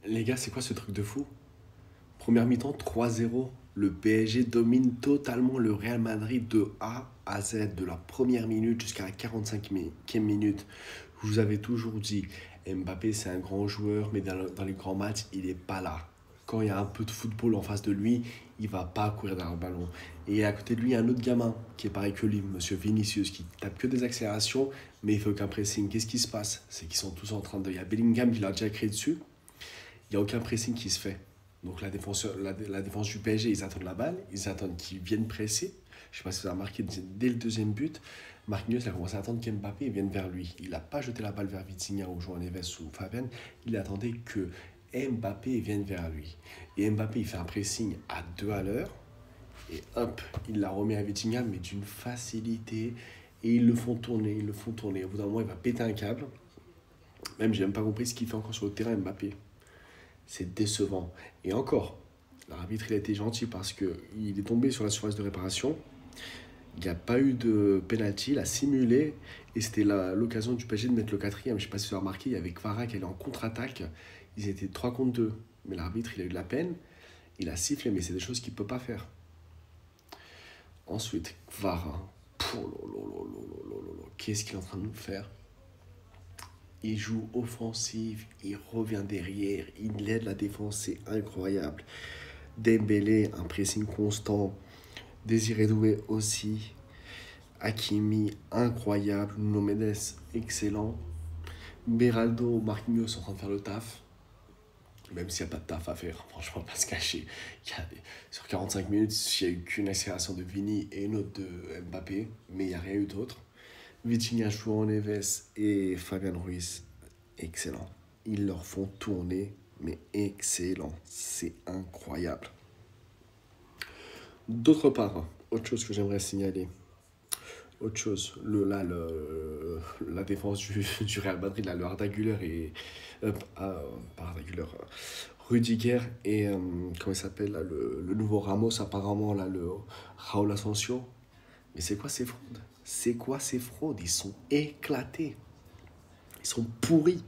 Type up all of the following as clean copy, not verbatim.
Les gars, c'est quoi ce truc de fou? Première mi-temps, 3-0. Le PSG domine totalement le Real Madrid de A à Z, de la première minute jusqu'à la 45e minute. Je vous avais toujours dit, Mbappé c'est un grand joueur, mais dans les grands matchs, il n'est pas là. Quand il y a un peu de football en face de lui, il va pas courir derrière le ballon. Et à côté de lui, il y a un autre gamin qui est pareil que lui, Monsieur Vinicius, qui tape que des accélérations, mais il fait aucun pressing. Qu'est-ce qui se passe? C'est qu'ils sont tous en train de... Il y a Bellingham qui l'a déjà créé dessus. Il n'y a aucun pressing qui se fait. Donc la défense du PSG, ils attendent la balle, ils attendent qu'ils viennent presser. Je ne sais pas si vous avez remarqué, dès le deuxième but, Marquinhos a commencé à attendre qu'Mbappé vienne vers lui. Il n'a pas jeté la balle vers Vitinha ou João Neves ou Fabian. Il attendait que Mbappé vienne vers lui. Et Mbappé, il fait un pressing à 2 à l'heure. Et hop, il la remet à Vitinha, mais d'une facilité. Et ils le font tourner, ils le font tourner. Au bout d'un moment, il va péter un câble. Même, j'ai même pas compris ce qu'il fait encore sur le terrain, Mbappé. C'est décevant. Et encore, l'arbitre il a été gentil parce qu'il est tombé sur la surface de réparation. Il n'y a pas eu de penalty, il a simulé. Et c'était l'occasion du PSG de mettre le quatrième. Je ne sais pas si vous avez remarqué, il y avait Kvara qui allait en contre-attaque. Ils étaient 3 contre 2. Mais l'arbitre, il a eu de la peine. Il a sifflé, mais c'est des choses qu'il ne peut pas faire. Ensuite, Kvara. Qu'est-ce qu'il est en train de nous faire? Il joue offensif, il revient derrière, il aide la défense, c'est incroyable. Dembélé, un pressing constant. Désiré Doué aussi. Hakimi, incroyable. Nuno Mendes, excellent. Beraldo, Marquinhos en train de faire le taf. Même s'il n'y a pas de taf à faire, franchement, pas se cacher. Sur 45 minutes, il n'y a eu qu'une accélération de Vini et une autre de Mbappé, mais il n'y a rien eu d'autre. Vitinha, João Neves et Fabian Ruiz, excellent. Ils leur font tourner, mais excellent. C'est incroyable. D'autre part, autre chose que j'aimerais signaler. Autre chose, la défense du Real Madrid, là, le Arda Güler et... pas Arda Güler, Rudiger et... comment il s'appelle là, le nouveau Ramos, apparemment, là, le Raúl Asensio. Mais c'est quoi ces fraudes? C'est quoi ces fraudes? Ils sont éclatés. Ils sont pourris.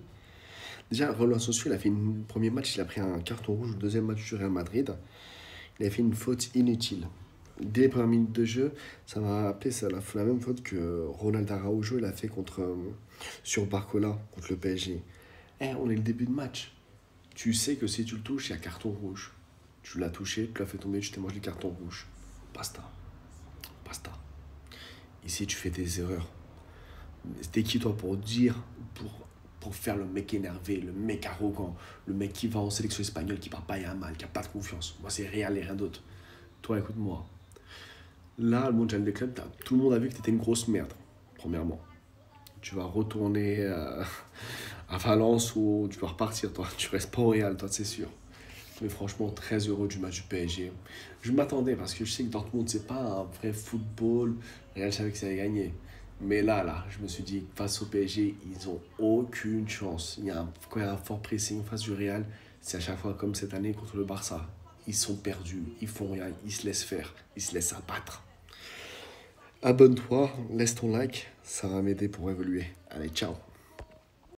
Déjà, Raúl Asensio, il a fait un premier match, il a pris un carton rouge au deuxième match du Real Madrid. Il a fait une faute inutile. Dès les premières minutes de jeu, ça m'a rappelé la même faute que Ronald Araujo il a fait sur Barcola contre le PSG. On est le début de match. Tu sais que si tu le touches, il y a carton rouge. Tu l'as touché, tu l'as fait tomber, tu t'es mangé le carton rouge. Basta. Basta. Ici, tu fais des erreurs. T'es qui toi pour faire le mec énervé, le mec arrogant, le mec qui va en sélection espagnole, qui parle pas et un mal, qui a pas de confiance. Moi, c'est Real et rien d'autre. Toi, écoute-moi. Là, le Mondial des clubs, tout le monde a vu que tu étais une grosse merde, premièrement. Tu vas retourner à Valence ou tu vas repartir, toi. Tu restes pas au Real, toi, c'est sûr. Mais franchement, très heureux du match du PSG. Je m'attendais parce que je sais que Dortmund, c'est pas un vrai football. Real savait que ça allait gagner. Mais là, je me suis dit, face au PSG, ils ont aucune chance. Quand il y a un fort pressing face du Real, c'est à chaque fois comme cette année contre le Barça. Ils sont perdus, ils font rien, ils se laissent faire, ils se laissent abattre. Abonne-toi, laisse ton like, ça va m'aider pour évoluer. Allez, ciao.